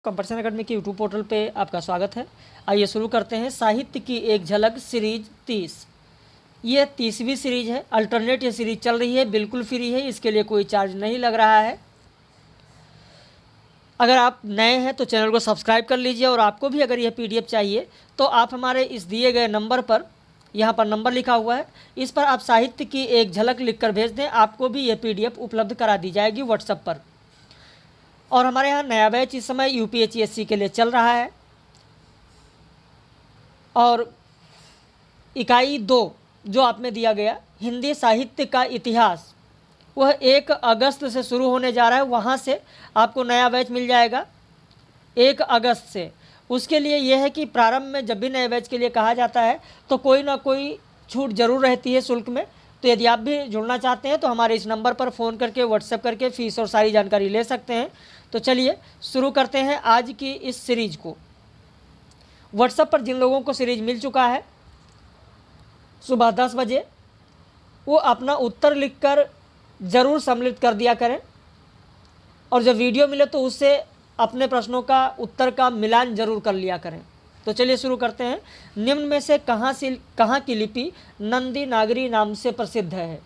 Competition academy के YouTube portal पे आपका स्वागत है। आइए शुरू करते हैं। साहित्य की एक झलक सीरीज 30। ये 30वीं सीरीज है। अल्टरनेट ये सीरीज चल रही है, बिल्कुल फ्री है, इसके लिए कोई चार्ज नहीं लग रहा है। अगर आप नए हैं तो चैनल को सब्सक्राइब कर लीजिए, और आपको भी अगर यह PDF चाहिए तो आप हमारे इस दिए गए नंबर पर, यहाँ पर नंबर लिखा हुआ है, इस पर आप साहित्य की एक झलक लिखकर भेज दें, आपको भी यह PDF उपलब्ध करा दी जाएगी व्हाट्सएप पर। और हमारे यहाँ नया बैच इस समय UPSC के लिए चल रहा है, और इकाई 2 जो आप में दिया गया हिंदी साहित्य का इतिहास, वह 1 अगस्त से शुरू होने जा रहा है। वहाँ से आपको नया बैच मिल जाएगा 1 अगस्त से। उसके लिए यह है कि प्रारंभ में जब भी नए बैच के लिए कहा जाता है तो कोई ना कोई छूट ज़रूर रहती है शुल्क में। तो यदि आप भी जुड़ना चाहते हैं तो हमारे इस नंबर पर फ़ोन करके, व्हाट्सएप करके फ़ीस और सारी जानकारी ले सकते हैं। तो चलिए शुरू करते हैं आज की इस सीरीज को। व्हाट्सएप पर जिन लोगों को सीरीज मिल चुका है, सुबह 10 बजे वो अपना उत्तर लिखकर ज़रूर सम्मिलित कर दिया करें, और जब वीडियो मिले तो उससे अपने प्रश्नों का उत्तर का मिलान जरूर कर लिया करें। तो चलिए शुरू करते हैं। निम्न में से कहाँ की लिपि नंदी नागरी नाम से प्रसिद्ध है?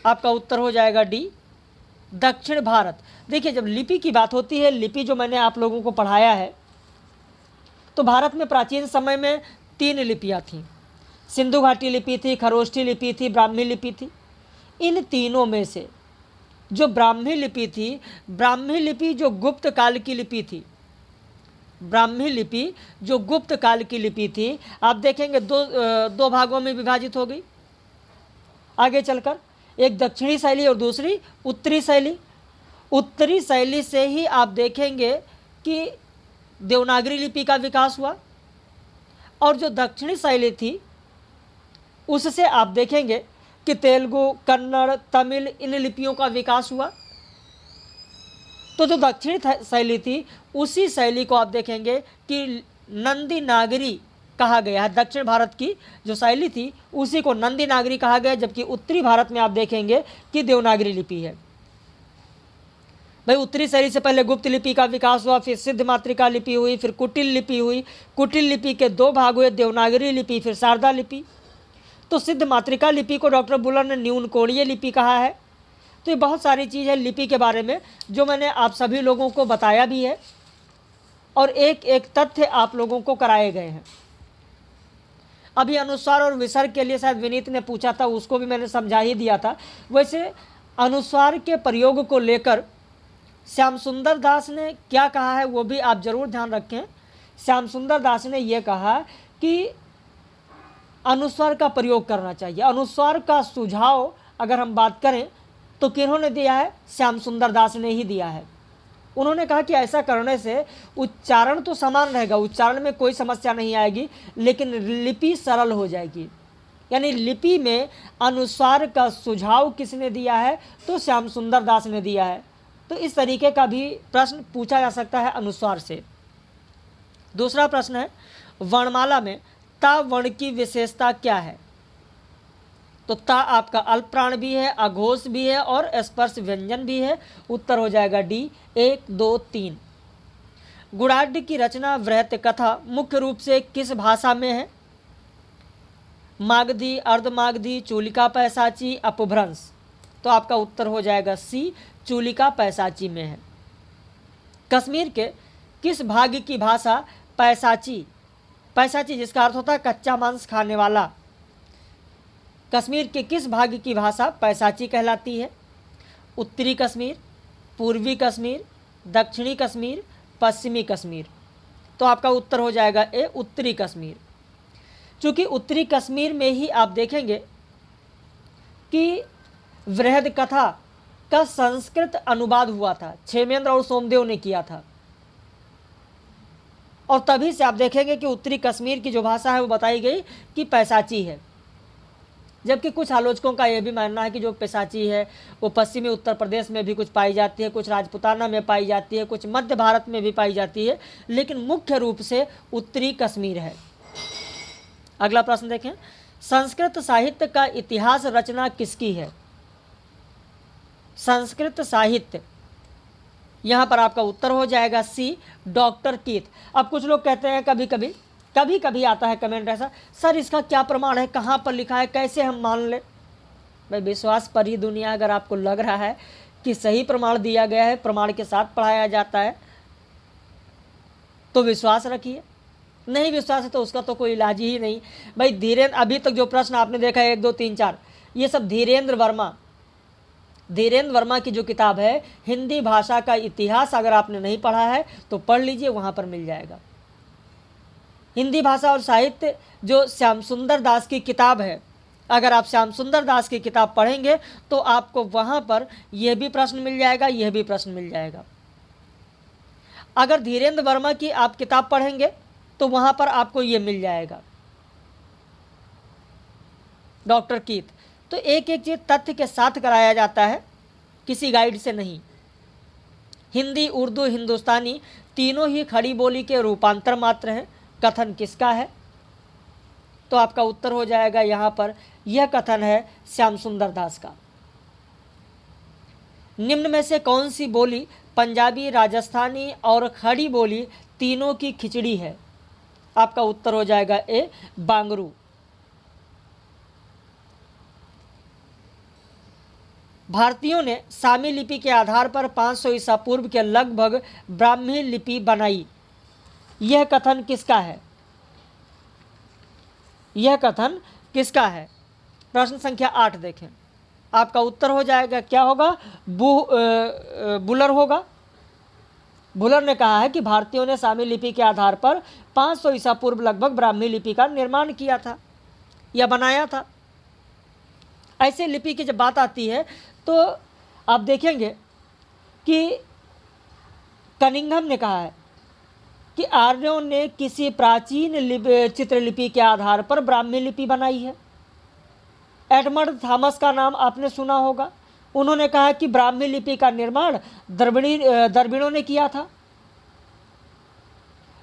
आपका उत्तर हो जाएगा डी, दक्षिण भारत। देखिए, जब लिपि की बात होती है, लिपि जो मैंने आप लोगों को पढ़ाया है, तो भारत में प्राचीन समय में 3 लिपियाँ थीं। सिंधु घाटी लिपि थी, खरोष्ठी लिपि थी, ब्राह्मी लिपि थी। इन तीनों में से जो ब्राह्मी लिपि थी, ब्राह्मी लिपि जो गुप्त काल की लिपि थी, ब्राह्मी लिपि जो गुप्त काल की लिपि थी, आप देखेंगे दो भागों में विभाजित हो गई आगे चलकर। एक दक्षिणी शैली और दूसरी उत्तरी शैली। उत्तरी शैली से ही आप देखेंगे कि देवनागरी लिपि का विकास हुआ, और जो दक्षिणी शैली थी उससे आप देखेंगे कि तेलुगु, कन्नड़, तमिल, इन लिपियों का विकास हुआ। तो जो दक्षिणी शैली थी, उसी शैली को आप देखेंगे कि नंदी नागरी कहा गया है। दक्षिण भारत की जो शैली थी उसी को नंदी नागरी कहा गया, जबकि उत्तरी भारत में आप देखेंगे कि देवनागरी लिपि है। भाई, उत्तरी शैली से पहले गुप्त लिपि का विकास हुआ, फिर सिद्ध मातृका लिपि हुई, फिर कुटिल लिपि हुई। कुटिल लिपि के 2 भाग हुए, देवनागरी लिपि फिर शारदा लिपि। तो सिद्ध मातृका लिपि को डॉक्टर बुलर ने न्यून कोणीय लिपि कहा है। तो ये बहुत सारी चीज़ है लिपि के बारे में जो मैंने आप सभी लोगों को बताया भी है, और एक एक तथ्य आप लोगों को कराए गए हैं। अभी अनुस्वार और विसर्ग के लिए शायद विनीत ने पूछा था, उसको भी मैंने समझा ही दिया था। वैसे अनुस्वार के प्रयोग को लेकर श्याम सुंदर दास ने क्या कहा है वो भी आप जरूर ध्यान रखें। श्याम सुंदर दास ने यह कहा कि अनुस्वार का प्रयोग करना चाहिए। अनुस्वार का सुझाव अगर हम बात करें तो किन्होंने दिया है? श्याम सुंदर दास ने ही दिया है। उन्होंने कहा कि ऐसा करने से उच्चारण तो समान रहेगा, उच्चारण में कोई समस्या नहीं आएगी, लेकिन लिपि सरल हो जाएगी। यानी लिपि में अनुस्वार का सुझाव किसने दिया है? तो श्याम सुंदर दास ने दिया है। तो इस तरीके का भी प्रश्न पूछा जा सकता है अनुस्वार से। दूसरा प्रश्न है, वर्णमाला में ता वर्ण की विशेषता क्या है? तो ता आपका अल्प प्राण भी है, अघोष भी है और स्पर्श व्यंजन भी है। उत्तर हो जाएगा डी, 1, 2, 3। गुणाढ्य की रचना वृहत कथा मुख्य रूप से किस भाषा में है? मागधी, अर्धमागधी, चूलिका पैसाची, अपभ्रंश। तो आपका उत्तर हो जाएगा सी, चूलिका पैसाची में है। कश्मीर के किस भाग की भाषा पैसाची, पैसाची जिसका अर्थ होता है कच्चा मांस खाने वाला, कश्मीर के किस भाग की भाषा पैसाची कहलाती है? उत्तरी कश्मीर, पूर्वी कश्मीर, दक्षिणी कश्मीर, पश्चिमी कश्मीर। तो आपका उत्तर हो जाएगा ए, उत्तरी कश्मीर। चूँकि उत्तरी कश्मीर में ही आप देखेंगे कि वृहद कथा का संस्कृत अनुवाद हुआ था, क्षेमेंद्र और सोमदेव ने किया था, और तभी से आप देखेंगे कि उत्तरी कश्मीर की जो भाषा है वो बताई गई कि पैसाची है। जबकि कुछ आलोचकों का यह भी मानना है कि जो पैसाची है वो पश्चिमी उत्तर प्रदेश में भी कुछ पाई जाती है, कुछ राजपुताना में पाई जाती है, कुछ मध्य भारत में भी पाई जाती है, लेकिन मुख्य रूप से उत्तरी कश्मीर है। अगला प्रश्न देखें, संस्कृत साहित्य का इतिहास रचना किसकी है? संस्कृत साहित्य यहाँ पर आपका उत्तर हो जाएगा सी, डॉक्टर कीथ। अब कुछ लोग कहते हैं कभी कभी आता है कमेंट ऐसा, सर इसका क्या प्रमाण है, कहाँ पर लिखा है, कैसे हम मान लें। भाई विश्वास पर ही दुनिया, अगर आपको लग रहा है कि सही प्रमाण दिया गया है, प्रमाण के साथ पढ़ाया जाता है, तो विश्वास रखिए। नहीं विश्वास है तो उसका तो कोई इलाज ही नहीं। भाई धीरेन्द्र, अभी तक जो प्रश्न आपने देखा है 1 2 3 4, ये सब धीरेन्द्र वर्मा की जो किताब है हिंदी भाषा का इतिहास, अगर आपने नहीं पढ़ा है तो पढ़ लीजिए, वहाँ पर मिल जाएगा। हिंदी भाषा और साहित्य जो श्याम सुंदर दास की किताब है, अगर आप श्याम सुंदर दास की किताब पढ़ेंगे तो आपको वहाँ पर यह भी प्रश्न मिल जाएगा, यह भी प्रश्न मिल जाएगा। अगर धीरेन्द्र वर्मा की आप किताब पढ़ेंगे तो वहाँ पर आपको ये मिल जाएगा, डॉक्टर कीथ। तो एक एक चीज़ तथ्य के साथ कराया जाता है, किसी गाइड से नहीं। हिंदी, उर्दू, हिंदुस्तानी तीनों ही खड़ी बोली के रूपांतर मात्र हैं। कथन किसका है? तो आपका उत्तर हो जाएगा यहाँ पर, यह कथन है श्याम सुंदर दास का। निम्न में से कौन सी बोली पंजाबी, राजस्थानी और खड़ी बोली तीनों की खिचड़ी है? आपका उत्तर हो जाएगा ए, बांगरू। भारतीयों ने सामी लिपि के आधार पर 500 ईसा पूर्व के लगभग ब्राह्मी लिपि बनाई, यह कथन किसका है? यह कथन किसका है? प्रश्न संख्या 8 देखें। आपका उत्तर हो जाएगा, क्या होगा? बुलर होगा। बुलर ने कहा है कि भारतीयों ने सामी लिपि के आधार पर 500 ईसा पूर्व लगभग ब्राह्मी लिपि का निर्माण किया था या बनाया था। ऐसे लिपि की जब बात आती है तो आप देखेंगे कि कनिंघम ने कहा है कि आर्यों ने किसी प्राचीन चित्रलिपि के आधार पर ब्राह्मी लिपि बनाई है। एडमंड थॉमस का नाम आपने सुना होगा, उन्होंने कहा कि ब्राह्मी लिपि का निर्माण द्रविड़ों ने किया था।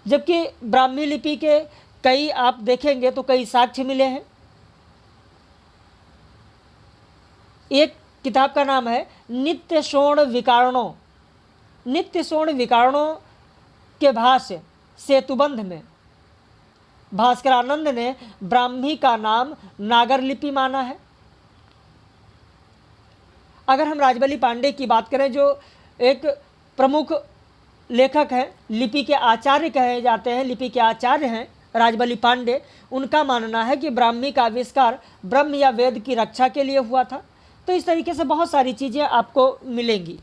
जबकि ब्राह्मी लिपि के कई आप देखेंगे तो कई साक्ष्य मिले हैं। एक किताब का नाम है नित्य शोण विकारणों। नित्य शोण विकारणों के भाष्य सेतुबंध में भास्करानंद ने ब्राह्मी का नाम नागर लिपि माना है। अगर हम राजबली पांडे की बात करें, जो एक प्रमुख लेखक हैं, लिपि के आचार्य कहे जाते हैं, लिपि के आचार्य हैं राजबली पांडे, उनका मानना है कि ब्राह्मी का आविष्कार ब्रह्म या वेद की रक्षा के लिए हुआ था। तो इस तरीके से बहुत सारी चीज़ें आपको मिलेंगी।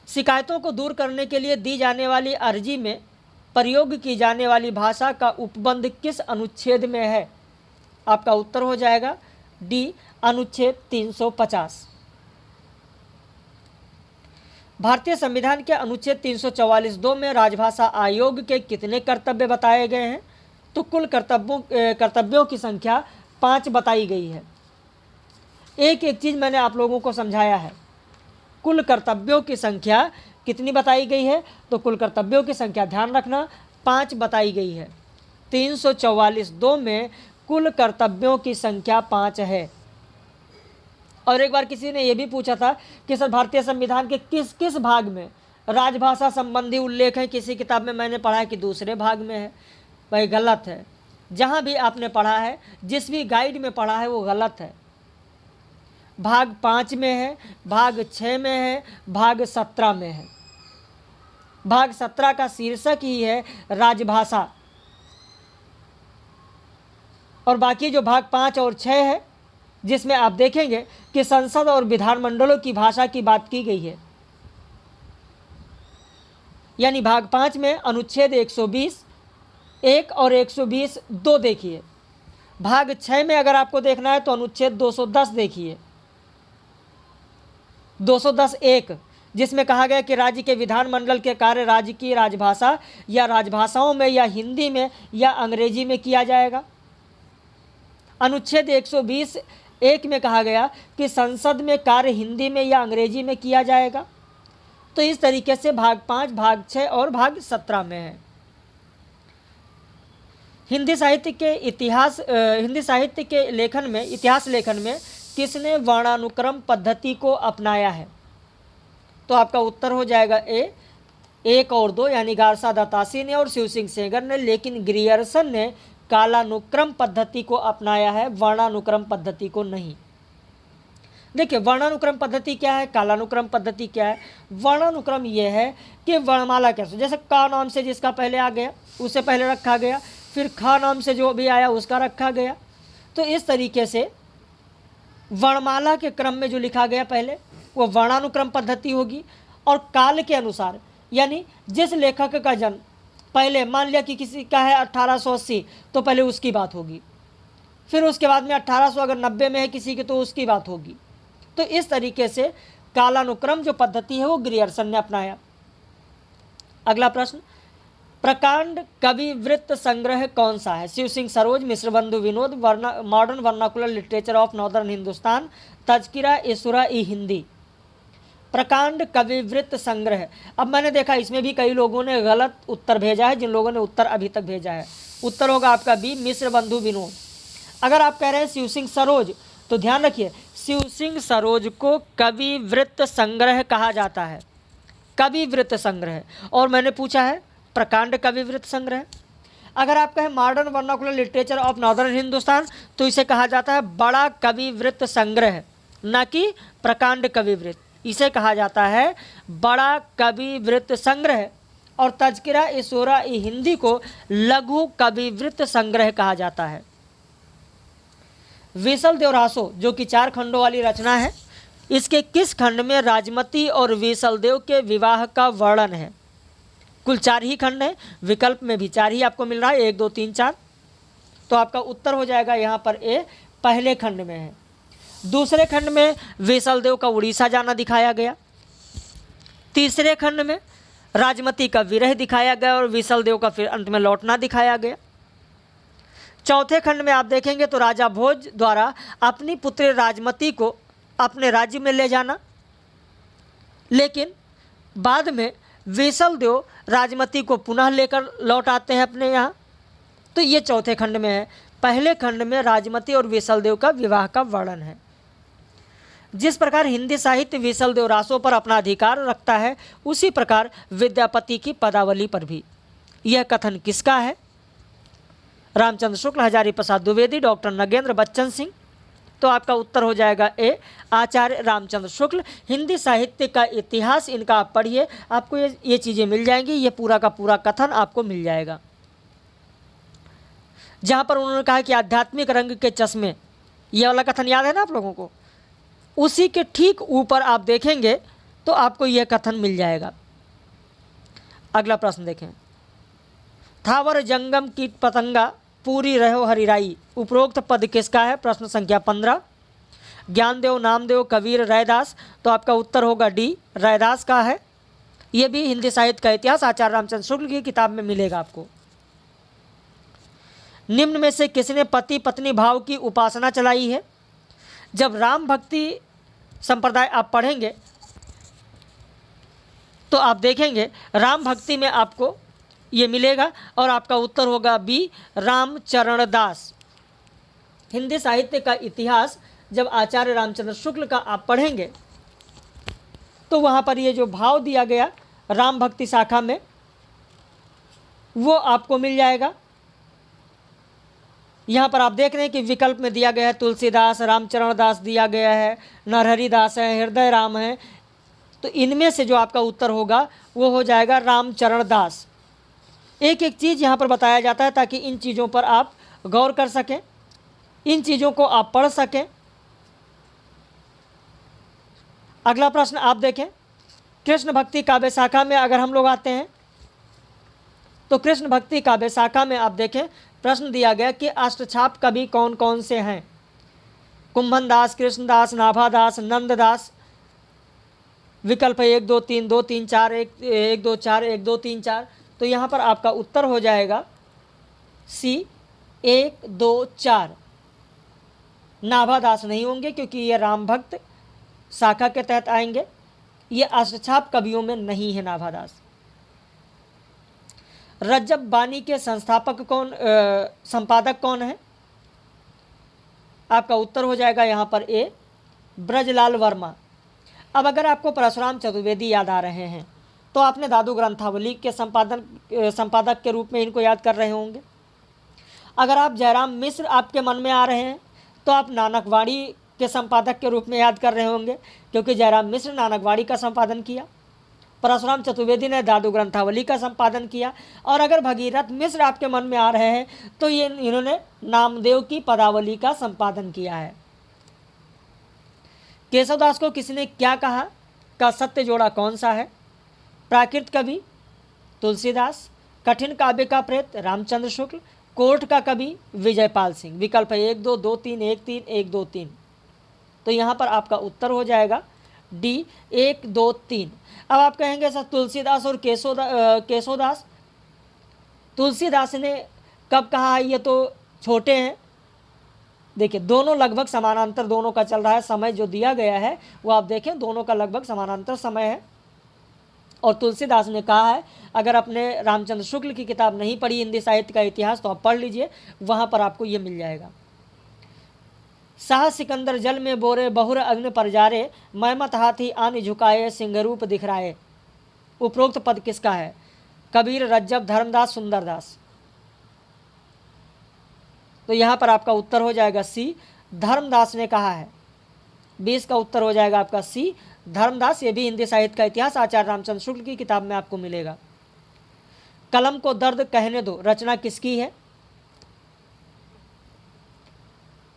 शिकायतों को दूर करने के लिए दी जाने वाली अर्जी में प्रयोग की जाने वाली भाषा का उपबंध किस अनुच्छेद में है? आपका उत्तर हो जाएगा डी, अनुच्छेद 350। भारतीय संविधान के अनुच्छेद 344(2) में राजभाषा आयोग के कितने कर्तव्य बताए गए हैं? तो कुल कर्तव्यों की संख्या 5 बताई गई है। एक एक चीज़ मैंने आप लोगों को समझाया है। कुल कर्तव्यों की संख्या कितनी बताई गई है? तो कुल कर्तव्यों की संख्या ध्यान रखना 5 बताई गई है। 344(2) में कुल कर्तव्यों की संख्या 5 है। और एक बार किसी ने यह भी पूछा था कि सर भारतीय संविधान के किस किस भाग में राजभाषा संबंधी उल्लेख है? किसी किताब में मैंने पढ़ा है कि दूसरे भाग में है। भाई गलत है। जहाँ भी आपने पढ़ा है, जिस भी गाइड में पढ़ा है, वो गलत है। भाग 5 में है, भाग 6 में है, भाग 17 में है। भाग 17 का शीर्षक ही है राजभाषा, और बाकी जो भाग 5 और 6 है, जिसमें आप देखेंगे कि संसद और विधानमंडलों की भाषा की बात की गई है। यानी भाग 5 में अनुच्छेद 120(1) और 120(2) देखिए। भाग 6 में अगर आपको देखना है तो अनुच्छेद 210 देखिए, 210(1), जिसमें कहा गया कि राज्य के विधानमंडल के कार्य राज्य की राजभाषा या राजभाषाओं में या हिंदी में या अंग्रेजी में किया जाएगा। अनुच्छेद 120(1) में कहा गया कि संसद में कार्य हिंदी में या अंग्रेजी में किया जाएगा। तो इस तरीके से भाग 5, भाग 6 और भाग 17 में है। हिंदी साहित्य के लेखन में, इतिहास लेखन में किसने वर्णानुक्रम पद्धति को अपनाया है? तो आपका उत्तर हो जाएगा ए, 1 और 2 यानी गारसा दत्तासी ने और शिव सिंह सेंगर ने। लेकिन ग्रियर्सन ने कालानुक्रम पद्धति को अपनाया है, वर्णानुक्रम पद्धति को नहीं। देखिए वर्णानुक्रम पद्धति क्या है, कालानुक्रम पद्धति क्या है। वर्णानुक्रम यह है कि वर्णमाला कैसे, जैसे का नाम से जिसका पहले आ गया उसे पहले रखा गया, फिर खा नाम से जो भी आया उसका रखा गया। तो इस तरीके से वर्णमाला के क्रम में जो लिखा गया पहले वो वर्णानुक्रम पद्धति होगी। और काल के अनुसार यानी जिस लेखक का जन्म पहले, मान लिया कि किसी का है 1880, तो पहले उसकी बात होगी, फिर उसके बाद में 1800 अगर 90 में है किसी की तो उसकी बात होगी। तो इस तरीके से कालानुक्रम जो पद्धति है वो ग्रियर्सन ने अपनाया। अगला प्रश्न, प्रकांड कवि वृत्त संग्रह कौन सा है? Shiv Singh Saroj, Mishra Bandhu Vinod, modern vernacular literature of northern Hindustan, तज़किरा इसूरा ई हिंदी। प्रकांड कवि वृत्त संग्रह। अब मैंने देखा इसमें भी कई लोगों ने गलत उत्तर भेजा है, जिन लोगों ने उत्तर अभी तक भेजा है। उत्तर होगा आपका बी, मिश्र बंधु विनोद। अगर आप कह रहे हैं शिव सिंह सरोज, तो ध्यान रखिए शिव सिंह सरोज को कवि वृत्त संग्रह कहा जाता है, कवि वृत्त संग्रह। और मैंने पूछा है प्रकांड कवि वृत्त संग्रह। अगर आप कहें modern vernacular literature of northern Hindustan, तो इसे कहा जाता है बड़ा कवि वृत्त संग्रह, न कि प्रकांड कवि वृत्त। इसे कहा जाता है बड़ा कवि वृत्त संग्रह। और तज़किरा इसूरा ई हिंदी को लघु कवि वृत्त संग्रह कहा जाता है। वीसल देवरासो जो कि 4 खंडों वाली रचना है, इसके किस खंड में राजमती और वीसल देव के विवाह का वर्णन है? कुल 4 ही खंड है, विकल्प में भी 4 ही आपको मिल रहा है, 1 2 3 4। तो आपका उत्तर हो जाएगा यहाँ पर ए, पहले खंड में है। दूसरे खंड में वीसल देव का उड़ीसा जाना दिखाया गया। तीसरे खंड में राजमती का विरह दिखाया गया और वीसल देव का फिर अंत में लौटना दिखाया गया। चौथे खंड में आप देखेंगे तो राजा भोज द्वारा अपनी पुत्री राजमती को अपने राज्य में ले जाना, लेकिन बाद में वीसल देव राजमती को पुनः लेकर लौट आते हैं अपने यहाँ। तो ये चौथे खंड में है। पहले खंड में राजमती और वीसल देव का विवाह का वर्णन है। जिस प्रकार हिंदी साहित्य वीसल देव रासों पर अपना अधिकार रखता है, उसी प्रकार विद्यापति की पदावली पर भी। यह कथन किसका है? रामचंद्र शुक्ल, हजारी प्रसाद द्विवेदी, डॉक्टर नगेंद्र बच्चन सिंह। तो आपका उत्तर हो जाएगा ए, आचार्य रामचंद्र शुक्ल। हिंदी साहित्य का इतिहास इनका आप पढ़िए, आपको ये चीज़ें मिल जाएंगी, ये पूरा का पूरा कथन आपको मिल जाएगा। जहाँ पर उन्होंने कहा कि आध्यात्मिक रंग के चश्मे, ये वाला कथन याद है ना आप लोगों को? उसी के ठीक ऊपर आप देखेंगे तो आपको यह कथन मिल जाएगा। अगला प्रश्न देखें, थावर जंगम कीट पतंगा पूरी रहो हरिराई, उपरोक्त पद किसका है? प्रश्न संख्या 15। ज्ञानदेव, नामदेव, कबीर, रैदास। तो आपका उत्तर होगा डी, रैदास का है। यह भी हिंदी साहित्य का इतिहास आचार्य रामचंद्र शुक्ल की किताब में मिलेगा आपको। निम्न में से किसने पति पत्नी भाव की उपासना चलाई है? जब राम भक्ति संप्रदाय आप पढ़ेंगे तो आप देखेंगे राम भक्ति में आपको ये मिलेगा और आपका उत्तर होगा बी, रामचरण दास। हिंदी साहित्य का इतिहास जब आचार्य रामचंद्र शुक्ल का आप पढ़ेंगे तो वहाँ पर ये जो भाव दिया गया राम भक्ति शाखा में वो आपको मिल जाएगा। यहाँ पर आप देख रहे हैं कि विकल्प में दिया गया है तुलसीदास, रामचरण दास दिया गया है, नरहरि दास है, हृदय राम है। तो इनमें से जो आपका उत्तर होगा वो हो जाएगा रामचरण दास। एक एक चीज़ यहाँ पर बताया जाता है ताकि इन चीज़ों पर आप गौर कर सकें, इन चीज़ों को आप पढ़ सकें। अगला प्रश्न आप देखें, कृष्ण भक्ति काव्य शाखा में अगर हम लोग आते हैं तो कृष्ण भक्ति काव्य शाखा में आप देखें प्रश्न दिया गया कि अष्टछाप कवि कौन कौन से हैं? कुंभन दास, कृष्णदास, नाभादास, नंददास। विकल्प 1 2 3 2 3 4 1 2 4 1 2 3 4। तो यहाँ पर आपका उत्तर हो जाएगा सी, 1 2 4। नाभादास नहीं होंगे क्योंकि ये राम भक्त शाखा के तहत आएंगे, ये अष्टछाप कवियों में नहीं है नाभादास। रज्जब बानी के संस्थापक कौन, संपादक कौन है? आपका उत्तर हो जाएगा यहाँ पर ए, ब्रजलाल वर्मा। अब अगर आपको परशुराम चतुर्वेदी याद आ रहे हैं तो आपने दादू ग्रंथावली के संपादक के रूप में इनको याद कर रहे होंगे। अगर आप जयराम मिश्र आपके मन में आ रहे हैं तो आप नानकवाणी के संपादक के रूप में याद कर रहे होंगे, क्योंकि जयराम मिश्र नानकवाणी का संपादन किया, परशुराम चतुर्वेदी ने दादू ग्रंथावली का संपादन किया। और अगर भगीरथ मिश्र आपके मन में आ रहे हैं तो ये इन्होंने नामदेव की पदावली का संपादन किया है। केशवदास को किसने क्या कहा का सत्य जोड़ा कौन सा है? प्राकृत कवि तुलसीदास, कठिन काव्य का प्रेत रामचंद्र शुक्ल, कोर्ट का कवि विजयपाल सिंह। विकल्प है 1 2 2 3 1 3 1 2 3। तो यहाँ पर आपका उत्तर हो जाएगा डी 1 2 3। अब आप कहेंगे सर तुलसीदास और केशवदास, तुलसीदास ने कब कहा है, ये तो छोटे हैं। देखिए दोनों लगभग समानांतर दोनों का चल रहा है, समय जो दिया गया है वो आप देखें दोनों का लगभग समानांतर समय है। और तुलसीदास ने कहा है, अगर आपने रामचंद्र शुक्ल की किताब नहीं पढ़ी हिंदी साहित्य का इतिहास तो आप पढ़ लीजिए, वहाँ पर आपको ये मिल जाएगा। शाह सिकंदर जल में बोरे बहुर अग्नि पर जारे, मैं मत हाथी आन झुकाए सिंह रूप दिखराए। उपरोक्त पद किसका है? कबीर, रज्जब, धर्मदास, सुंदरदास। तो यहाँ पर आपका उत्तर हो जाएगा सी, धर्मदास ने कहा है। 20 का उत्तर हो जाएगा आपका सी, धर्मदास। ये भी हिंदी साहित्य का इतिहास आचार्य रामचंद्र शुक्ल की किताब में आपको मिलेगा। कलम को दर्द कहने दो रचना किसकी है?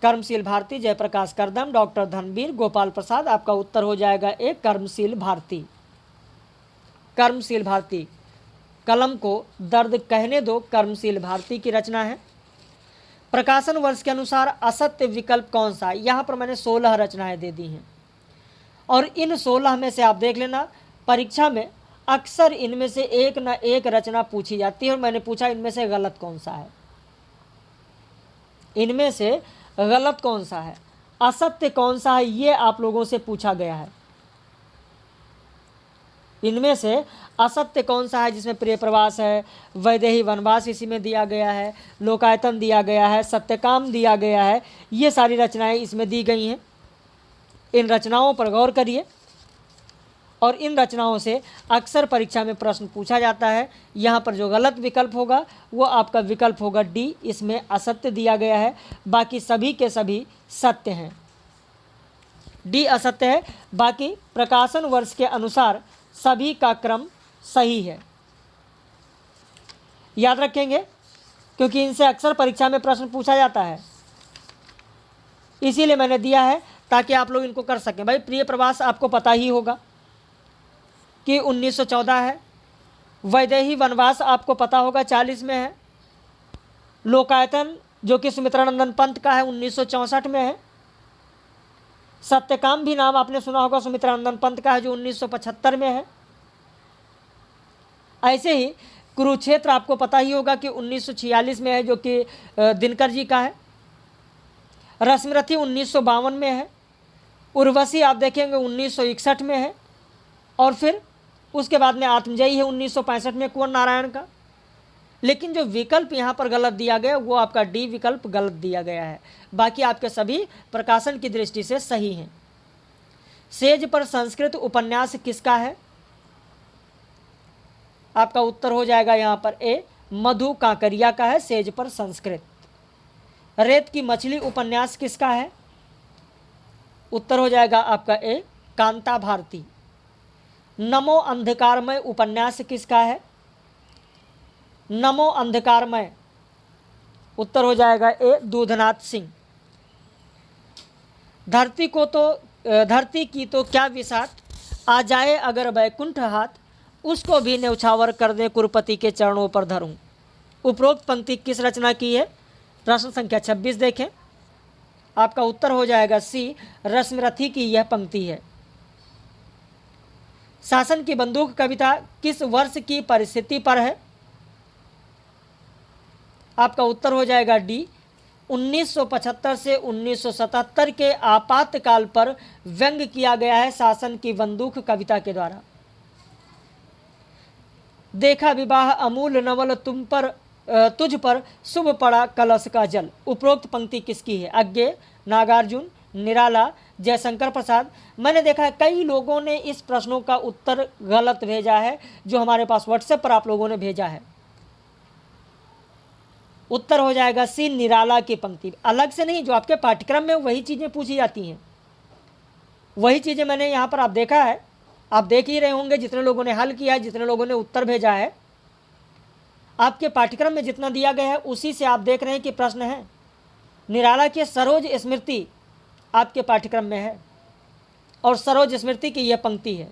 कर्मशील भारती, जयप्रकाश करदम, डॉक्टर धनवीर, गोपाल प्रसाद। आपका उत्तर हो जाएगा एक, कर्मशील भारती। कर्मशील भारती, कलम को दर्द कहने दो कर्मशील भारती की रचना है। प्रकाशन वर्ष के अनुसार असत्य विकल्प कौन सा है? यहाँ पर मैंने 16 रचनाएं दे दी हैं और इन 16 में से आप देख लेना, परीक्षा में अक्सर इनमें से एक न एक रचना पूछी जाती है और मैंने पूछा इनमें से गलत कौन सा है, इनमें से गलत कौन सा है, असत्य कौन सा है, ये आप लोगों से पूछा गया है। इनमें से असत्य कौन सा है, जिसमें प्रिय प्रवास है, वैदेही वनवास इसी में दिया गया है, लोकायतन दिया गया है, सत्यकाम दिया गया है, ये सारी रचनाएं इसमें दी गई हैं। इन रचनाओं पर गौर करिए और इन रचनाओं से अक्सर परीक्षा में प्रश्न पूछा जाता है। यहाँ पर जो गलत विकल्प होगा वो आपका विकल्प होगा डी, इसमें असत्य दिया गया है, बाकी सभी के सभी सत्य हैं। डी असत्य है, बाकी प्रकाशन वर्ष के अनुसार सभी का क्रम सही है। याद रखेंगे क्योंकि इनसे अक्सर परीक्षा में प्रश्न पूछा जाता है, इसीलिए मैंने दिया है ताकि आप लोग इनको कर सकें। भाई प्रिय प्रवास आपको पता ही होगा कि 1914 है, वैदेही वनवास आपको पता होगा 40 में है, लोकायतन जो कि सुमित्रानंदन पंत का है 1964 में है, सत्यकाम भी नाम आपने सुना होगा सुमित्रानंदन पंत का है जो 1975 में है। ऐसे ही कुरुक्षेत्र आपको पता ही होगा कि 1946 में है जो कि दिनकर जी का है। रश्मिरथी 1952 में है। उर्वशी आप देखेंगे 1961 में है और फिर उसके बाद में आत्मजयी है 1965 में कुंवर नारायण का। लेकिन जो विकल्प यहाँ पर गलत दिया गया वो आपका डी विकल्प गलत दिया गया है, बाकी आपके सभी प्रकाशन की दृष्टि से सही हैं। सेज पर संस्कृत उपन्यास किसका है? आपका उत्तर हो जाएगा यहाँ पर ए, मधु कांकरिया का है सेज पर संस्कृत। रेत की मछली उपन्यास किसका है? उत्तर हो जाएगा आपका ए, कांता भारती। नमो अंधकारमय उपन्यास किसका है? नमो अंधकारमय, उत्तर हो जाएगा ए, दूधनाथ सिंह। धरती की तो क्या विसात, आ जाए अगर बैकुंठ हाथ, उसको भी न्यौछावर कर दे कुरपति के चरणों पर धरूं। उपरोक्त पंक्ति किस रचना की है? प्रश्न संख्या 26 देखें। आपका उत्तर हो जाएगा सी, रश्मिरथी की यह पंक्ति है। शासन की बंदूक कविता किस वर्ष की परिस्थिति पर है? आपका उत्तर हो जाएगा डी, 1975 से 1977 के आपातकाल पर व्यंग किया गया है शासन की बंदूक कविता के द्वारा। देखा विवाह अमूल नवल तुझ पर शुभ पड़ा कलश का जल। उपरोक्त पंक्ति किसकी है? अज्ञे, नागार्जुन, निराला, जयशंकर प्रसाद। मैंने देखा है कई लोगों ने इस प्रश्नों का उत्तर गलत भेजा है, जो हमारे पास व्हाट्सएप पर आप लोगों ने भेजा है। उत्तर हो जाएगा सी, निराला की पंक्ति। अलग से नहीं, जो आपके पाठ्यक्रम में वही चीज़ें पूछी जाती हैं, वही चीज़ें मैंने यहाँ पर आप देखा है, आप देख ही रहे होंगे जितने लोगों ने हल किया है, जितने लोगों ने उत्तर भेजा है, आपके पाठ्यक्रम में जितना दिया गया है उसी से आप देख रहे हैं कि प्रश्न है। निराला की सरोज स्मृति आपके पाठ्यक्रम में है, और सरोज स्मृति की यह पंक्ति है,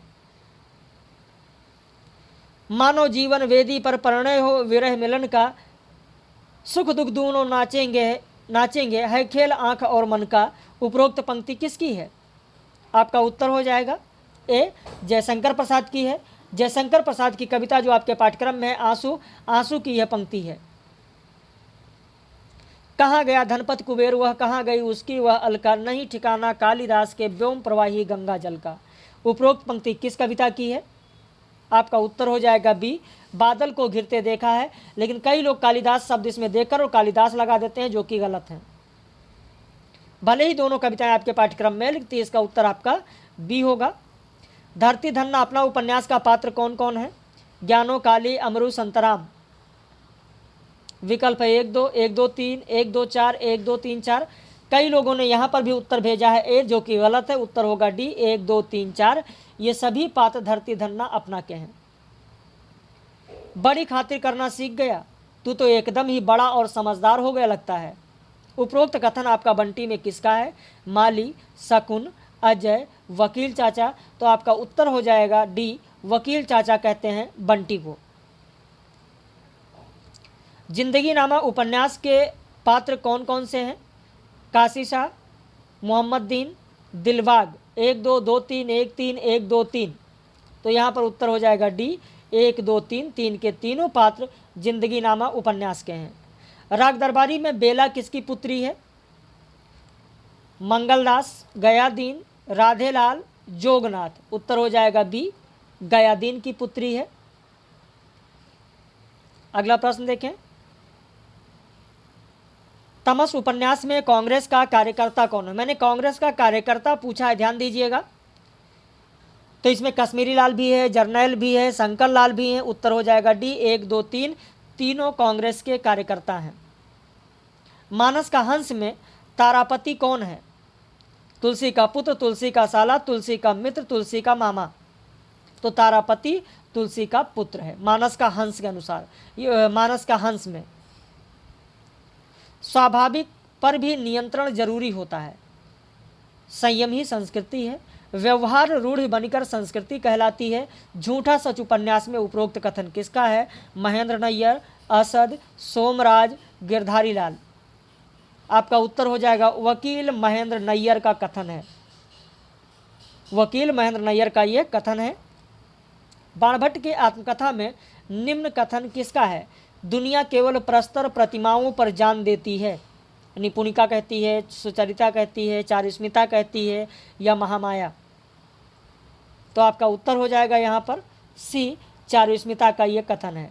मानव जीवन वेदी पर परिणय हो विरह मिलन का, सुख दुख दोनों नाचेंगे है खेल आंख और मन का। उपरोक्त पंक्ति किसकी है? आपका उत्तर हो जाएगा ए, जयशंकर प्रसाद की है। जयशंकर प्रसाद की कविता जो आपके पाठ्यक्रम में है, आंसू, आंसू की यह पंक्ति है। कहाँ गया धनपत कुबेर, वह कहाँ गई उसकी वह अलका, नहीं ठिकाना कालिदास के व्योम प्रवाही गंगा जल का। उपरोक्त पंक्ति किस कविता की है? आपका उत्तर हो जाएगा बी, बादल को घिरते देखा है। लेकिन कई लोग कालिदास शब्द इसमें देखकर और कालिदास लगा देते हैं, जो कि गलत है। भले ही दोनों कविताएं आपके पाठ्यक्रम में लिखती है, इसका उत्तर आपका बी होगा। धरती धन्ना अपना उपन्यास का पात्र कौन कौन है? ज्ञानो, काली, अमरू, संतराम। विकल्प है 1 2, 1 2 3, 1 2 4, 1 2 3 4। कई लोगों ने यहाँ पर भी उत्तर भेजा है ए, जो कि गलत है। उत्तर होगा डी, 1 2 3 4। ये सभी पात्र धरती धन्ना अपना के हैं। बड़ी खातिर करना सीख गया, तू तो एकदम ही बड़ा और समझदार हो गया लगता है। उपरोक्त कथन आपका बंटी में किसका है? माली, शकुन, अजय, वकील चाचा। तो आपका उत्तर हो जाएगा डी, वकील चाचा कहते हैं बंटी को। जिंदगी नामा उपन्यास के पात्र कौन कौन से हैं? काशी शाह, मोहम्मद दीन, दिलबाग। 1 2 2 3, 1 3, 1 2 3। तो यहाँ पर उत्तर हो जाएगा डी, 1 2 3। 3 के तीनों पात्र जिंदगी नामा उपन्यास के हैं। राग दरबारी में बेला किसकी पुत्री है? मंगलदास, गयादीन, राधेलाल, जोगनाथ। उत्तर हो जाएगा बी, गयादीन की पुत्री है। अगला प्रश्न देखें। तमस उपन्यास में कांग्रेस का कार्यकर्ता कौन है? मैंने कांग्रेस का कार्यकर्ता पूछा है, ध्यान दीजिएगा। तो इसमें कश्मीरी लाल भी है, जर्नैल भी है, शंकर लाल भी है। उत्तर हो जाएगा डी, 1 2 3। तीनों कांग्रेस के कार्यकर्ता हैं। मानस का हंस में तारापति कौन है? तुलसी का पुत्र, तुलसी का साला, तुलसी का मित्र, तुलसी का मामा। तो तारापति तुलसी का पुत्र है मानस का हंस के अनुसार। मानस का हंस में स्वाभाविक पर भी नियंत्रण जरूरी होता है, संयम ही संस्कृति है, व्यवहार रूढ़ बनकर संस्कृति कहलाती है। झूठा सच उपन्यास में उपरोक्त कथन किसका है? महेंद्र नैयर, असद, सोमराज, गिरधारी लाल। आपका उत्तर हो जाएगा वकील महेंद्र नैयर का कथन है। वकील महेंद्र नैयर का यह कथन है। बाणभट्ट की आत्मकथा में निम्न कथन किसका है? दुनिया केवल प्रस्तर प्रतिमाओं पर जान देती है। निपुणिका कहती है, सुचरिता कहती है, चारुस्मिता कहती है, या महामाया। तो आपका उत्तर हो जाएगा यहाँ पर सी, चारुस्मिता का यह कथन है।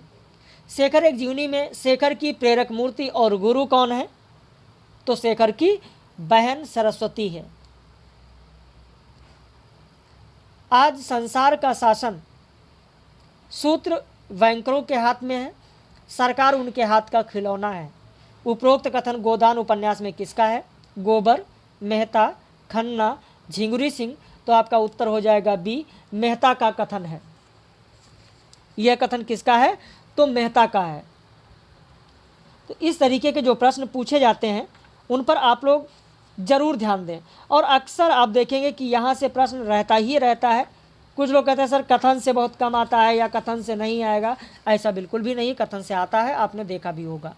शेखर एक जीवनी में शेखर की प्रेरक मूर्ति और गुरु कौन है? तो शेखर की बहन सरस्वती है। आज संसार का शासन सूत्र बैंकरों के हाथ में है, सरकार उनके हाथ का खिलौना है। उपरोक्त कथन गोदान उपन्यास में किसका है? गोबर, मेहता, खन्ना, झिंगुरी सिंह। तो आपका उत्तर हो जाएगा बी, मेहता का कथन है। यह कथन किसका है? तो मेहता का है। तो इस तरीके के जो प्रश्न पूछे जाते हैं उन पर आप लोग जरूर ध्यान दें। और अक्सर आप देखेंगे कि यहाँ से प्रश्न रहता ही रहता है। कुछ लोग कहते हैं सर कथन से बहुत कम आता है या कथन से नहीं आएगा। ऐसा बिल्कुल भी नहीं, कथन से आता है, आपने देखा भी होगा।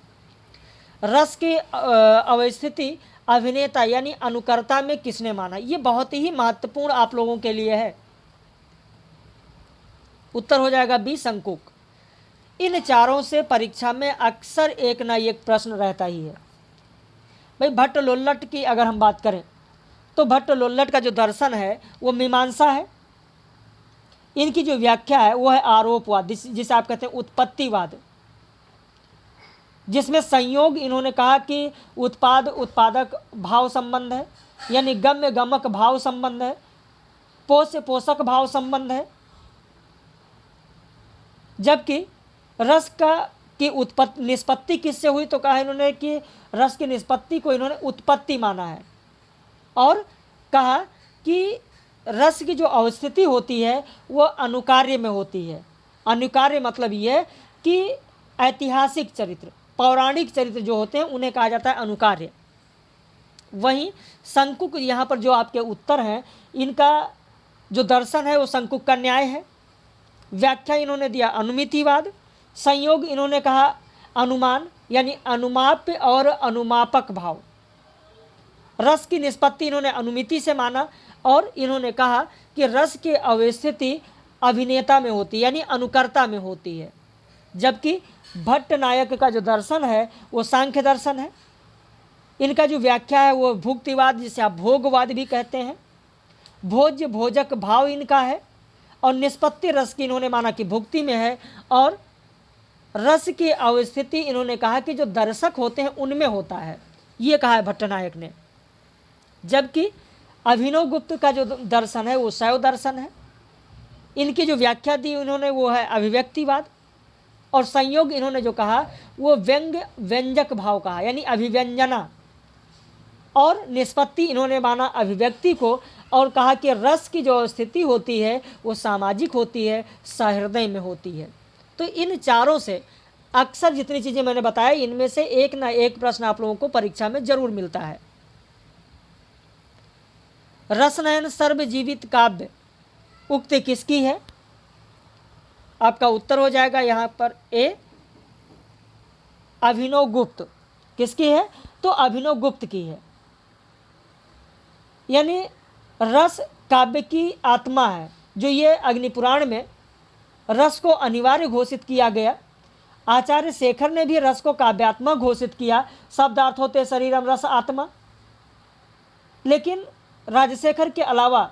रस की अवस्थिति अभिनेता यानी अनुकर्ता में किसने माना? ये बहुत ही महत्वपूर्ण आप लोगों के लिए है। उत्तर हो जाएगा बी, शंकुक। इन चारों से परीक्षा में अक्सर एक ना एक प्रश्न रहता ही है। भाई भट्ट लोल्लट की अगर हम बात करें तो भट्ट लोल्लट का जो दर्शन है वो मीमांसा है। इनकी जो व्याख्या है वो है आरोपवाद, जिसे आप कहते हैं उत्पत्तिवाद, जिसमें संयोग इन्होंने कहा कि उत्पाद उत्पादक भाव संबंध है, यानी गम्य गमक भाव संबंध है, पोष से पोषक भाव संबंध है। जबकि रस का की उत्पत्ति निष्पत्ति किससे हुई, तो कहा इन्होंने कि रस की निष्पत्ति को इन्होंने उत्पत्ति माना है, और कहा कि रस की जो अवस्थिति होती है वो अनुकार्य में होती है। अनुकार्य मतलब ये कि ऐतिहासिक चरित्र, पौराणिक चरित्र जो होते हैं उन्हें कहा जाता है अनुकार्य। वहीं शंकुक यहाँ पर जो आपके उत्तर हैं, इनका जो दर्शन है वो शंकुक का न्याय है। व्याख्या इन्होंने दिया अनुमितिवाद, संयोग इन्होंने कहा अनुमान यानी अनुमाप्य और अनुमापक भाव। रस की निष्पत्ति इन्होंने अनुमिति से माना, और इन्होंने कहा कि रस की अवस्थिति अभिनेता में होती है यानी अनुकर्ता में होती है। जबकि भट्ट नायक का जो दर्शन है वो सांख्य दर्शन है। इनका जो व्याख्या है वो भुक्तिवाद, जिसे आप भोगवाद भी कहते हैं। भोज्य भोजक भाव इनका है, और निष्पत्ति रस की इन्होंने माना कि भुक्ति में है, और रस की अवस्थिति इन्होंने कहा कि जो दर्शक होते हैं उनमें होता है, ये कहा है भट्टनायक ने। जबकि अभिनव गुप्त का जो दर्शन है वो शैव दर्शन है। इनकी जो व्याख्या दी उन्होंने वो है अभिव्यक्तिवाद, और संयोग इन्होंने जो कहा वो व्यंग्य व्यंजक भाव कहा यानी अभिव्यंजना, और निष्पत्ति इन्होंने माना अभिव्यक्ति को, और कहा कि रस की जो स्थिति होती है वो सामाजिक होती है, सहृदय में होती है। तो इन चारों से अक्सर जितनी चीज़ें मैंने बताया इनमें से एक ना एक प्रश्न आप लोगों को परीक्षा में जरूर मिलता है। रसनयन सर्वजीवित काव्य उक्ति किसकी है? आपका उत्तर हो जाएगा यहाँ पर ए, अभिनव गुप्त। किसकी है? तो अभिनव गुप्त की है। यानी रस काव्य की आत्मा है, जो ये अग्निपुराण में रस को अनिवार्य घोषित किया गया। आचार्य शेखर ने भी रस को काव्यात्मक घोषित किया, शब्दार्थ होते शरीरम रस आत्मा। लेकिन राजशेखर के अलावा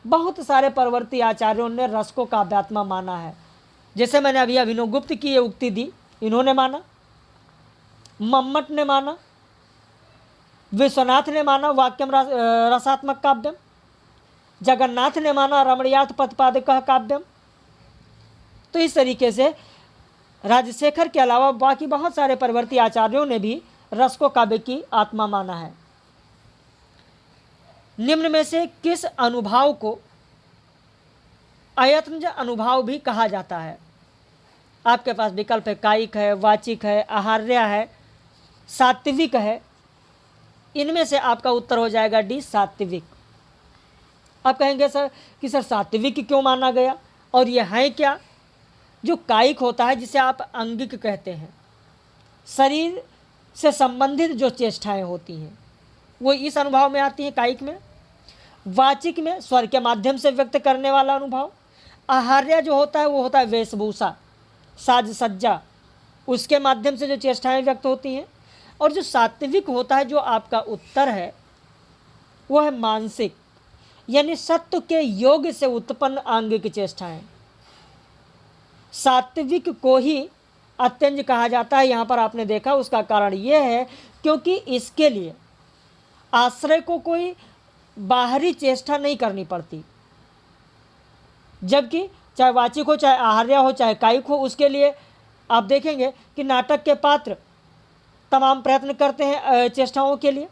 बहुत सारे परवर्ती आचार्यों ने रस को काव्यात्मा माना है। जैसे मैंने अभी अभिनव गुप्त की ये उक्ति दी, इन्होंने माना, मम्मट ने माना, विश्वनाथ ने माना वाक्यम रसात्मक काव्यम, जगन्नाथ ने माना रमणीयार्थ प्रतिपादक काव्यम। तो इस तरीके से राजशेखर के अलावा बाकी बहुत सारे परवर्ती आचार्यों ने भी रस को काव्य की आत्मा माना है। निम्न में से किस अनुभाव को अयत्नज अनुभाव भी कहा जाता है? आपके पास विकल्प है, कायिक है, वाचिक है, आहार्य है, सात्विक है। इनमें से आपका उत्तर हो जाएगा डी, सात्विक। आप कहेंगे सर कि सर सात्विक क्यों माना गया, और यह है क्या? जो कायिक होता है, जिसे आप अंगिक कहते हैं, शरीर से संबंधित जो चेष्टाएं होती हैं वो इस अनुभव में आती हैं, कायिक में। वाचिक में स्वर के माध्यम से व्यक्त करने वाला अनुभव। आहार्य जो होता है वो होता है वेशभूषा, साज सज्जा, उसके माध्यम से जो चेष्टाएं व्यक्त होती हैं। और जो सात्विक होता है, जो आपका उत्तर है, वो है मानसिक, यानी सत्व के योग से उत्पन्न आंगिक चेष्टाएं। सात्विक को ही अत्यंज कहा जाता है। यहाँ पर आपने देखा, उसका कारण ये है क्योंकि इसके लिए आश्रय को कोई बाहरी चेष्टा नहीं करनी पड़ती। जबकि चाहे वाचिक हो, चाहे आहार्य हो, चाहे कायिक हो, उसके लिए आप देखेंगे कि नाटक के पात्र तमाम प्रयत्न करते हैं चेष्टाओं के लिए।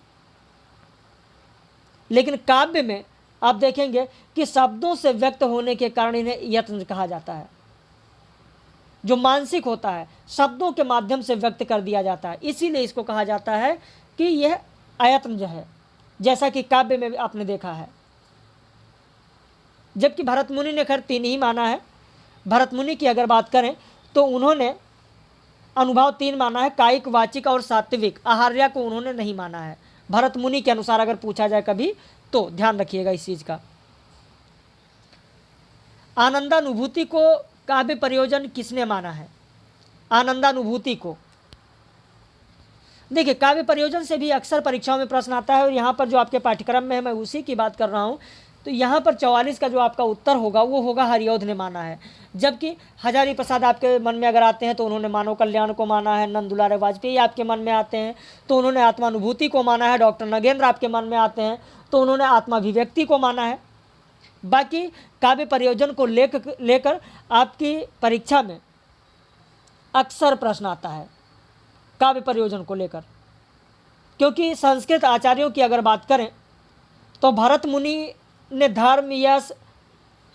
लेकिन काव्य में आप देखेंगे कि शब्दों से व्यक्त होने के कारण इन्हें यत्न कहा जाता है। जो मानसिक होता है, शब्दों के माध्यम से व्यक्त कर दिया जाता है, इसीलिए इसको कहा जाता है कि यह अयत्न जो है, जैसा कि काव्य में आपने देखा है। जबकि भरत मुनि ने खैर तीन ही माना है। भरत मुनि की अगर बात करें तो उन्होंने अनुभव तीन माना है, कायिक, वाचिक और सात्विक। आहार्य को उन्होंने नहीं माना है। भरत मुनि के अनुसार अगर पूछा जाए कभी तो ध्यान रखिएगा इस चीज का। आनंदानुभूति को काव्य प्रयोजन किसने माना है? आनंदानुभूति को देखिए, काव्य प्रयोजन से भी अक्सर परीक्षाओं में प्रश्न आता है, और यहाँ पर जो आपके पाठ्यक्रम में है मैं उसी की बात कर रहा हूँ। तो यहाँ पर 44 का जो आपका उत्तर होगा वो होगा हरिऔध ने माना है। जबकि हजारी प्रसाद आपके मन में अगर आते हैं तो उन्होंने मानव कल्याण को माना है, नंद दुलारे वाजपेयी आपके मन में आते हैं तो उन्होंने आत्मानुभूति को माना है, डॉक्टर नगेंद्र आपके मन में आते हैं तो उन्होंने आत्माभिव्यक्ति को माना है। बाकी काव्य प्रयोजन को लेकर आपकी परीक्षा में अक्सर प्रश्न आता है काव्य प्रयोजन को लेकर, क्योंकि संस्कृत आचार्यों की अगर बात करें तो भरत मुनि ने धर्म, यश,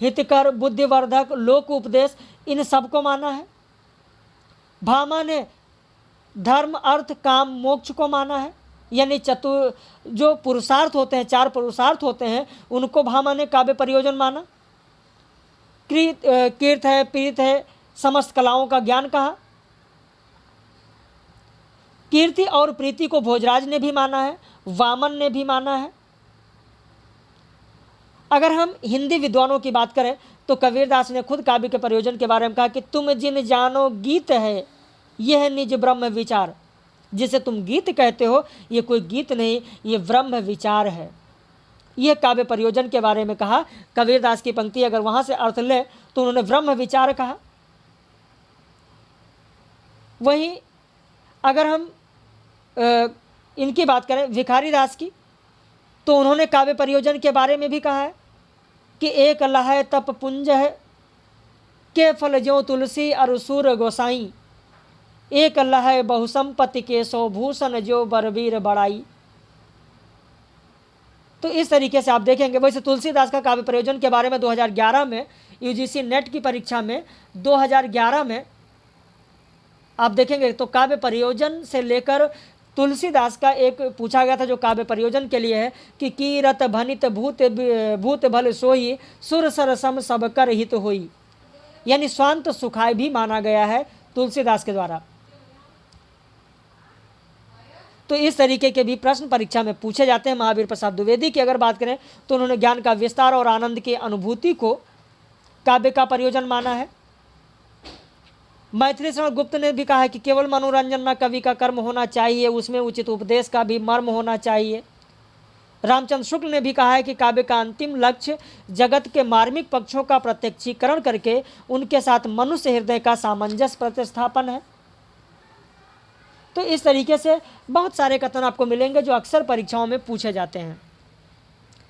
हितकर, बुद्धिवर्धक, लोक उपदेश इन सबको माना है। भामा ने धर्म, अर्थ, काम, मोक्ष को माना है, यानी जो पुरुषार्थ होते हैं, 4 पुरुषार्थ होते हैं, उनको भामा ने काव्य प्रयोजन माना। कीर्त है, पीत है, समस्त कलाओं का ज्ञान कहा। कीर्ति और प्रीति को भोजराज ने भी माना है, वामन ने भी माना है। अगर हम हिंदी विद्वानों की बात करें तो कबीरदास ने खुद काव्य के प्रयोजन के बारे में कहा कि तुम जिन जानो गीत है यह निज ब्रह्म विचार। जिसे तुम गीत कहते हो ये कोई गीत नहीं, ये ब्रह्म विचार है। यह काव्य प्रयोजन के बारे में कहा। कबीरदास की पंक्ति अगर वहाँ से अर्थ लें तो उन्होंने ब्रह्म विचार कहा। वहीं अगर हम इनकी बात करें भिखारी दास की तो उन्होंने काव्य प्रयोजन के बारे में भी कहा है कि एक लहै तप पुंज है के फल ज्यों तुलसी अरुसूर गोसाई, एक लहै बहुसंपत्ति के सो भूषण जो बरबीर बड़ाई। तो इस तरीके से आप देखेंगे। वैसे तुलसीदास का काव्य प्रयोजन के बारे में 2011 में यूजीसी नेट की परीक्षा में 2011 में आप देखेंगे तो काव्य प्रयोजन से लेकर तुलसीदास का एक पूछा गया था जो काव्य प्रयोजन के लिए है कि कीरत भनित भूत भल सोई सुर सर सम सब कर हित होई, यानी स्वांत सुखाय भी माना गया है तुलसीदास के द्वारा। तो इस तरीके के भी प्रश्न परीक्षा में पूछे जाते हैं। महावीर प्रसाद द्विवेदी की अगर बात करें तो उन्होंने ज्ञान का विस्तार और आनंद की अनुभूति को काव्य का प्रयोजन माना है। मैथिली शरण गुप्त ने भी कहा है कि केवल मनोरंजन न कवि का कर्म होना चाहिए, उसमें उचित उपदेश का भी मर्म होना चाहिए। रामचंद्र शुक्ल ने भी कहा है कि काव्य का अंतिम लक्ष्य जगत के मार्मिक पक्षों का प्रत्यक्षीकरण करके उनके साथ मनुष्य हृदय का सामंजस्य प्रतिस्थापन है। तो इस तरीके से बहुत सारे कथन आपको मिलेंगे जो अक्सर परीक्षाओं में पूछे जाते हैं।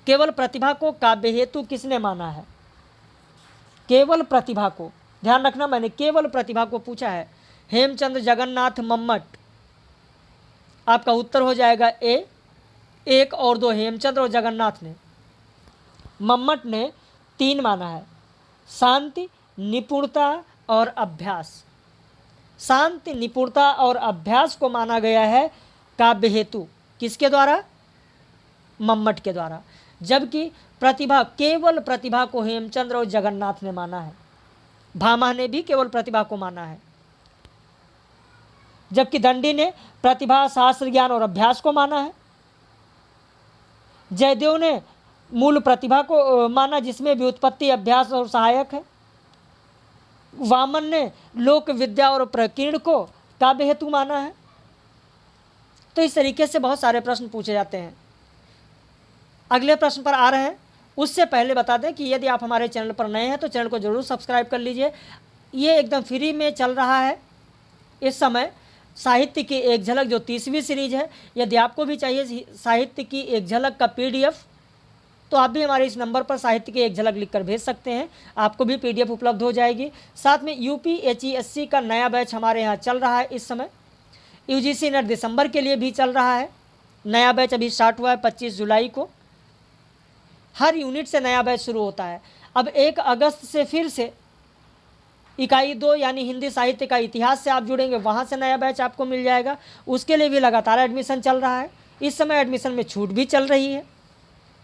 केवल प्रतिभा को काव्य हेतु किसने माना है? केवल प्रतिभा को, ध्यान रखना मैंने केवल प्रतिभा को पूछा है। हेमचंद्र जगन्नाथ मम्मट, आपका उत्तर हो जाएगा ए। 1 और 2 हेमचंद्र और जगन्नाथ ने। मम्मट ने 3 माना है, शांति, निपुणता और अभ्यास। शांति, निपुणता और अभ्यास को माना गया है काव्य हेतु। किसके द्वारा? मम्मट के द्वारा। जबकि प्रतिभा, केवल प्रतिभा को हेमचंद्र और जगन्नाथ ने माना है। भामा ने भी केवल प्रतिभा को माना है। जबकि दंडी ने प्रतिभा, शास्त्र ज्ञान और अभ्यास को माना है। जयदेव ने मूल प्रतिभा को माना जिसमें व्युत्पत्ति, अभ्यास और सहायक है। वामन ने लोक विद्या और प्रकीर्ण को काव्य हेतु माना है। तो इस तरीके से बहुत सारे प्रश्न पूछे जाते हैं। अगले प्रश्न पर आ रहे हैं, उससे पहले बता दें कि यदि आप हमारे चैनल पर नए हैं तो चैनल को जरूर सब्सक्राइब कर लीजिए। ये एकदम फ्री में चल रहा है इस समय साहित्य की एक झलक, जो 30वीं सीरीज है। यदि आपको भी चाहिए साहित्य की एक झलक का PDF तो आप भी हमारे इस नंबर पर साहित्य की एक झलक लिखकर भेज सकते हैं, आपको भी PDF उपलब्ध हो जाएगी। साथ में UPHESC का नया बैच हमारे यहाँ चल रहा है इस समय। UGC नेट दिसंबर के लिए भी चल रहा है। नया बैच अभी स्टार्ट हुआ है 25 जुलाई को। हर यूनिट से नया बैच शुरू होता है। अब 1 अगस्त से फिर से इकाई 2 यानी हिंदी साहित्य का इतिहास से आप जुड़ेंगे, वहाँ से नया बैच आपको मिल जाएगा। उसके लिए भी लगातार एडमिशन चल रहा है। इस समय एडमिशन में छूट भी चल रही है,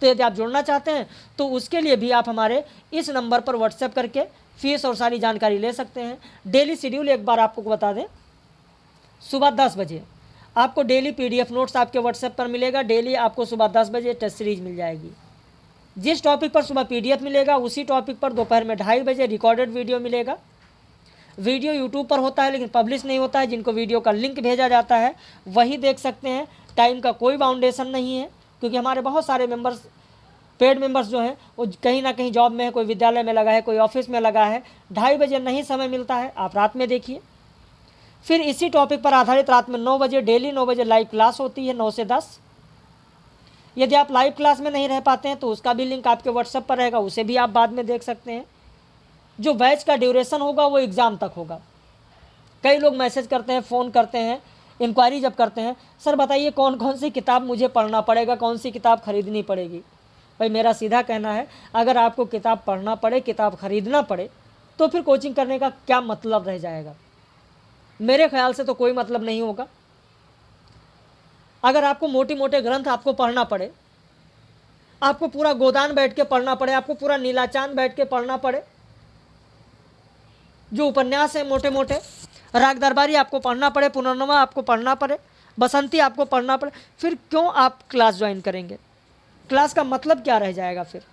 तो यदि आप जुड़ना चाहते हैं तो उसके लिए भी आप हमारे इस नंबर पर व्हाट्सएप करके फीस और सारी जानकारी ले सकते हैं। डेली शेड्यूल एक बार आपको बता दें, सुबह 10 बजे आपको डेली PDF नोट्स आपके व्हाट्सएप पर मिलेगा। डेली आपको सुबह 10 बजे टेस्ट सीरीज मिल जाएगी। जिस टॉपिक पर सुबह PDF मिलेगा उसी टॉपिक पर दोपहर में 2:30 बजे रिकॉर्डेड वीडियो मिलेगा। वीडियो यूट्यूब पर होता है लेकिन पब्लिश नहीं होता है। जिनको वीडियो का लिंक भेजा जाता है वही देख सकते हैं। टाइम का कोई बाउंडेशन नहीं है, क्योंकि हमारे बहुत सारे मेंबर्स पेड मेंबर्स जो हैं वो कहीं ना कहीं जॉब में है, कोई विद्यालय में लगा है, कोई ऑफिस में लगा है, 2:30 बजे नहीं समय मिलता है, आप रात में देखिए। फिर इसी टॉपिक पर आधारित रात में 9 बजे, डेली 9 बजे लाइव क्लास होती है 9 से 10। यदि आप लाइव क्लास में नहीं रह पाते हैं तो उसका भी लिंक आपके व्हाट्सएप पर रहेगा, उसे भी आप बाद में देख सकते हैं। जो बैच का ड्यूरेशन होगा वो एग्ज़ाम तक होगा। कई लोग मैसेज करते हैं, फ़ोन करते हैं, इंक्वायरी जब करते हैं, सर बताइए कौन कौन सी किताब मुझे पढ़ना पड़ेगा, कौन सी किताब खरीदनी पड़ेगी। भाई मेरा सीधा कहना है, अगर आपको किताब पढ़ना पड़े, किताब खरीदना पड़े, तो फिर कोचिंग करने का क्या मतलब रह जाएगा। मेरे ख्याल से तो कोई मतलब नहीं होगा। अगर आपको मोटे मोटे ग्रंथ आपको पढ़ना पड़े, आपको पूरा गोदान बैठ के पढ़ना पड़े, आपको पूरा नीलाचांद बैठ के पढ़ना पड़े, जो उपन्यास है मोटे मोटे, राग दरबारी आपको पढ़ना पड़े, पुनर्नवा आपको पढ़ना पड़े, बसंती आपको पढ़ना पड़े, फिर क्यों आप क्लास ज्वाइन करेंगे। क्लास का मतलब क्या रह जाएगा। फिर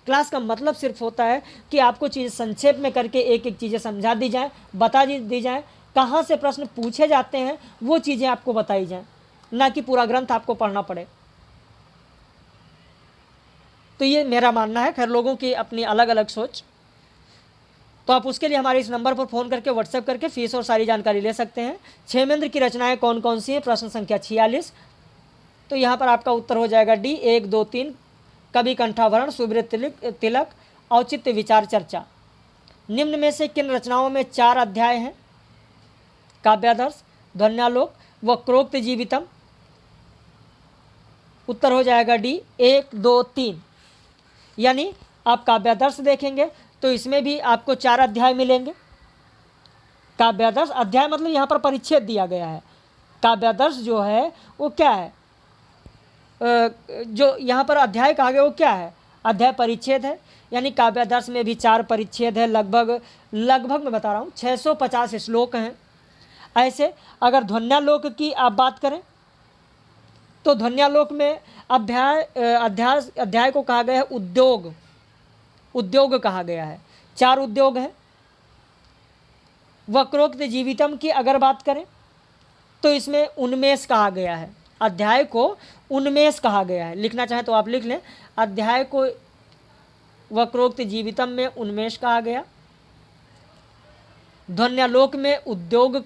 क्लास का मतलब सिर्फ होता है कि आपको चीज़ संक्षेप में करके एक एक चीज़ें समझा दी जाए, बता दी जाए, कहाँ से प्रश्न पूछे जाते हैं वो चीज़ें आपको बताई जाएं, ना कि पूरा ग्रंथ आपको पढ़ना पड़े। तो ये मेरा मानना है। खैर लोगों की अपनी अलग अलग सोच। तो आप उसके लिए हमारे इस नंबर पर फ़ोन करके, व्हाट्सएप करके फीस और सारी जानकारी ले सकते हैं। क्षेमेंद्र की रचनाएं कौन कौन सी हैं, प्रश्न संख्या 46। तो यहाँ पर आपका उत्तर हो जाएगा डी 1, 2, 3। कवि कंठाभरण, सुब्रत तिलक, औचित्य विचार चर्चा। निम्न में से किन रचनाओं में 4 अध्याय हैं। काव्यादर्श, ध्वन्यालोक, वक्रोक्त जीवितम। उत्तर हो जाएगा डी 1, 2, 3। यानी आप काव्यादर्श देखेंगे तो इसमें भी आपको 4 अध्याय मिलेंगे। काव्यादर्श अध्याय मतलब यहाँ पर परिच्छेद दिया गया है। काव्यादर्श जो है वो क्या है, जो यहाँ पर अध्याय कहा गया वो क्या है, अध्याय परिच्छेद है। यानी काव्यादर्श में भी 4 परिच्छेद है, लगभग मैं बता रहा हूँ 650 श्लोक हैं। ऐसे अगर ध्वन्यालोक की आप बात करें तो ध्वन्यालोक में अध्याय को कहा गया है उद्योग कहा गया है, 4 उद्योग हैं। वक्रोक्त जीवितम की अगर बात करें तो इसमें उन्मेष कहा गया है, अध्याय को उन्मेष कहा गया है। लिखना चाहे तो आप लिख लें, अध्याय को वक्रोक्त जीवितम में उन्मेष कहा गया, ध्वन्यालोक में उद्योग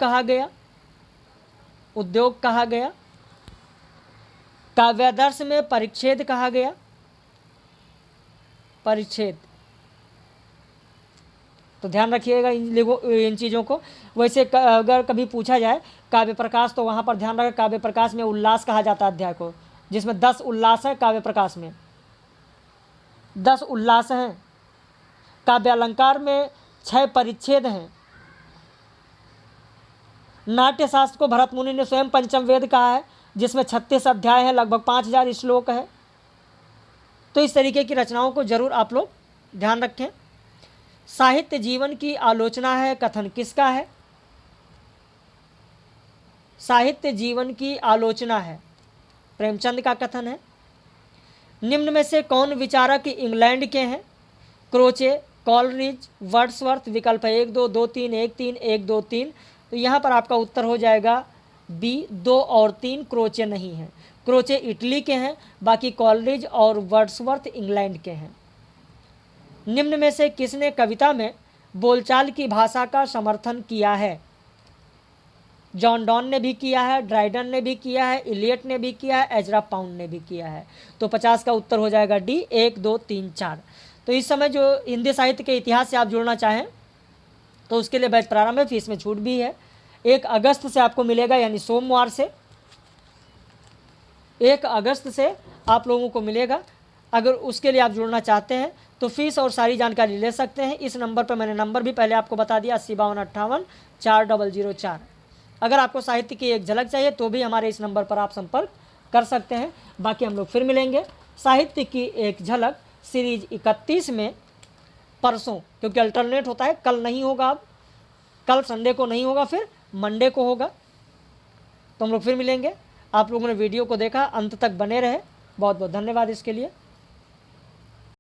कहा गया, काव्यादर्श में परिच्छेद कहा गया, परिच्छेद। तो ध्यान रखिएगा इन चीज़ों को। वैसे अगर कभी पूछा जाए काव्य प्रकाश, तो वहाँ पर ध्यान रखें काव्य प्रकाश में उल्लास कहा जाता है अध्याय को, जिसमें 10 उल्लास है। काव्य प्रकाश में 10 उल्लास हैं। काव्य अलंकार में 6 परिच्छेद हैं। नाट्यशास्त्र को भरत मुनि ने स्वयं पंचम वेद कहा है, जिसमें 36 अध्याय हैं, लगभग 5000 श्लोक है। तो इस तरीके की रचनाओं को जरूर आप लोग ध्यान रखें। साहित्य जीवन की आलोचना है, कथन किसका है। साहित्य जीवन की आलोचना है, प्रेमचंद का कथन है। निम्न में से कौन विचारक इंग्लैंड के हैं। Croce, Coleridge, Wordsworth. विकल्प है 1, 2, 2, 3, 1, 3, 1, 2, 3। तो यहाँ पर आपका उत्तर हो जाएगा बी 2 और 3। क्रोचे नहीं है, क्रोचे इटली के हैं, बाकी कॉलरिज और वर्ड्सवर्थ इंग्लैंड के हैं। निम्न में से किसने कविता में बोलचाल की भाषा का समर्थन किया है। जॉन डॉन ने भी किया है, ड्राइडन ने भी किया है, इलियट ने भी किया है, एजरा पाउंड ने भी किया है। तो 50 का उत्तर हो जाएगा डी 1, 2, 3, 4। तो इस समय जो हिंदी साहित्य के इतिहास से आप जुड़ना चाहें तो उसके लिए बैच प्रारंभ है, फीस में छूट भी है। 1 अगस्त से आपको मिलेगा, यानी सोमवार से 1 अगस्त से आप लोगों को मिलेगा। अगर उसके लिए आप जुड़ना चाहते हैं तो फीस और सारी जानकारी ले सकते हैं। इस नंबर पर मैंने नंबर भी पहले आपको बता दिया, 8052584004। अगर आपको साहित्य की एक झलक चाहिए तो भी हमारे इस नंबर पर आप संपर्क कर सकते हैं। बाकी हम लोग फिर मिलेंगे साहित्य की एक झलक सीरीज 31 में परसों, क्योंकि अल्टरनेट होता है, कल नहीं होगा, अब कल संडे को नहीं होगा, फिर मंडे को होगा। तो हम लोग फिर मिलेंगे। आप लोगों ने वीडियो को देखा, अंत तक बने रहे, बहुत बहुत धन्यवाद इसके लिए।